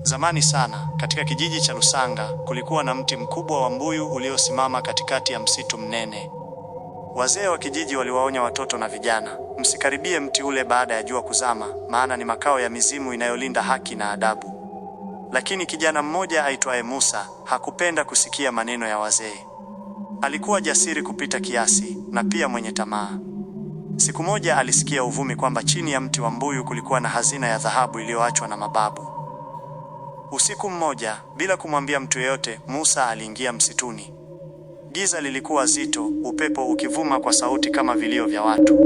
Zamani sana, katika kijiji cha Lusanga, kulikuwa na mti mkubwa wa mbuyu uliosimama katikati ya msitu mnene. Wazee wa kijiji waliwaonya watoto na vijana, msikaribie mti ule baada ya jua kuzama, maana ni makao ya mizimu inayolinda haki na adabu. Lakini kijana mmoja aitwaye Musa hakupenda kusikia maneno ya wazee. Alikuwa jasiri kupita kiasi na pia mwenye tamaa. Siku moja alisikia uvumi kwamba chini ya mti wa mbuyu kulikuwa na hazina ya dhahabu iliyoachwa na mababu. Usiku mmoja, bila kumwambia mtu yeyote, Musa aliingia msituni. Giza lilikuwa zito, upepo ukivuma kwa sauti kama vilio vya watu.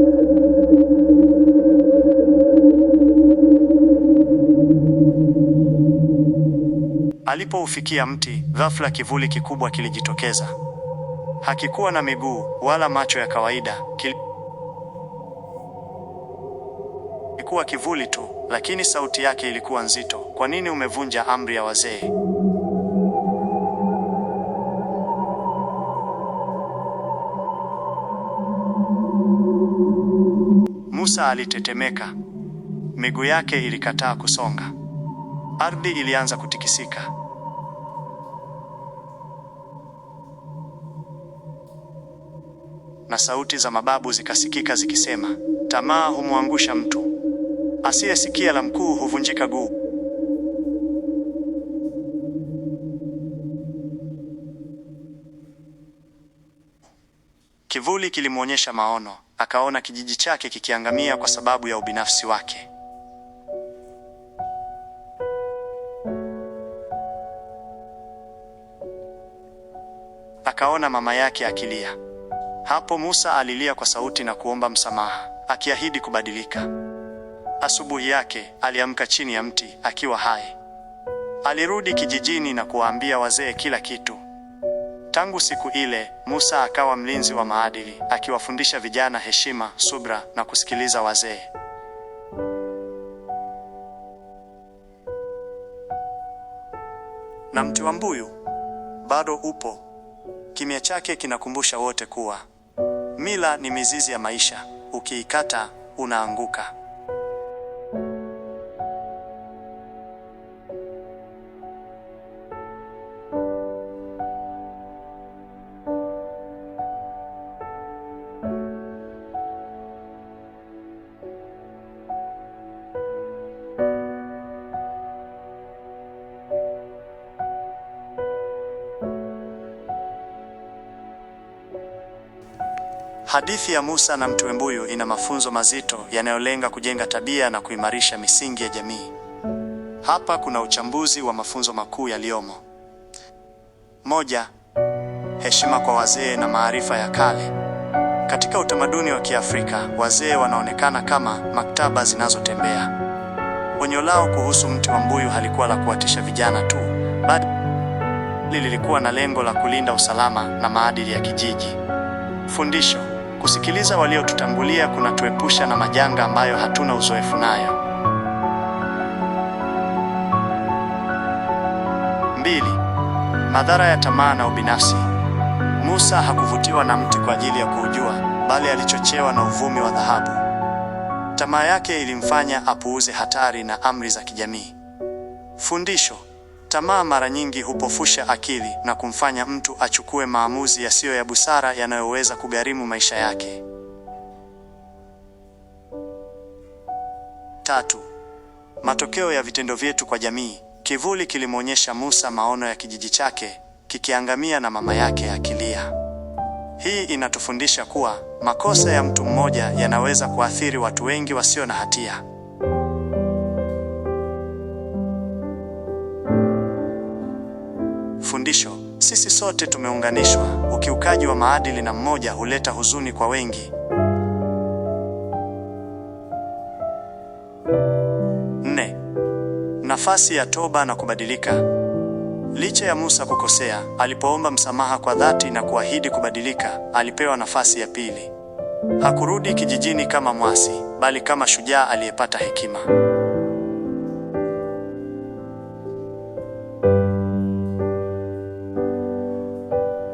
Alipoufikia mti, ghafla kivuli kikubwa kilijitokeza. Hakikuwa na miguu wala macho ya kawaida. Kilikuwa kivuli tu, lakini sauti yake ilikuwa nzito. Kwa nini umevunja amri ya wazee? Musa alitetemeka. Miguu yake ilikataa kusonga. Ardhi ilianza kutikisika. Na sauti za mababu zikasikika zikisema, tamaa humwangusha mtu. Asiyesikia la mkuu huvunjika guu. Kivuli kilimwonyesha maono. Akaona kijiji chake kikiangamia kwa sababu ya ubinafsi wake. Akaona mama yake akilia. Hapo Musa alilia kwa sauti na kuomba msamaha, akiahidi kubadilika. Asubuhi yake aliamka chini ya mti akiwa hai. Alirudi kijijini na kuwaambia wazee kila kitu. Tangu siku ile, Musa akawa mlinzi wa maadili, akiwafundisha vijana heshima, subra na kusikiliza wazee. Na mti wa mbuyu bado upo. Kimya chake kinakumbusha wote kuwa mila ni mizizi ya maisha, ukiikata unaanguka. Hadithi ya Musa na mti wa mbuyu ina mafunzo mazito yanayolenga kujenga tabia na kuimarisha misingi ya jamii. Hapa kuna uchambuzi wa mafunzo makuu yaliyomo. 1. Heshima kwa wazee na maarifa ya kale. Katika utamaduni wa Kiafrika, wazee wanaonekana kama maktaba zinazotembea. Onyo lao kuhusu mti wa mbuyu halikuwa la kuwatisha vijana tu, bali lilikuwa na lengo la kulinda usalama na maadili ya kijiji. Fundisho: kusikiliza waliotutangulia kunatuepusha na majanga ambayo hatuna uzoefu nayo. 2. Madhara ya tamaa na ubinafsi. Musa hakuvutiwa na mti kwa ajili ya kuujua, bali alichochewa na uvumi wa dhahabu. Tamaa yake ilimfanya apuuze hatari na amri za kijamii. Fundisho: tamaa mara nyingi hupofusha akili na kumfanya mtu achukue maamuzi yasiyo ya busara yanayoweza kugharimu maisha yake. 3. Matokeo ya vitendo vyetu kwa jamii. Kivuli kilimwonyesha Musa maono ya kijiji chake kikiangamia na mama yake akilia. Hii inatufundisha kuwa makosa ya mtu mmoja yanaweza kuathiri watu wengi wasio na hatia. Fundisho: sisi sote tumeunganishwa. Ukiukaji wa maadili na mmoja huleta huzuni kwa wengi. 4. Nafasi ya toba na kubadilika. Licha ya Musa kukosea, alipoomba msamaha kwa dhati na kuahidi kubadilika, alipewa nafasi ya pili. Hakurudi kijijini kama mwasi, bali kama shujaa aliyepata hekima.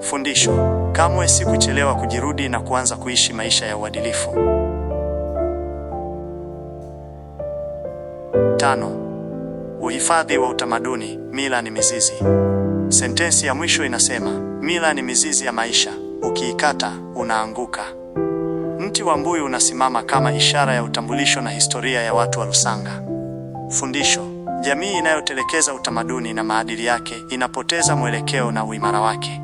Fundisho: kamwe si kuchelewa kujirudi na kuanza kuishi maisha ya uadilifu. 5. Uhifadhi wa utamaduni, mila ni mizizi. Sentensi ya mwisho inasema, mila ni mizizi ya maisha, ukiikata unaanguka. Mti wa mbuyu unasimama kama ishara ya utambulisho na historia ya watu wa Lusanga. Fundisho: jamii inayotelekeza utamaduni na maadili yake inapoteza mwelekeo na uimara wake.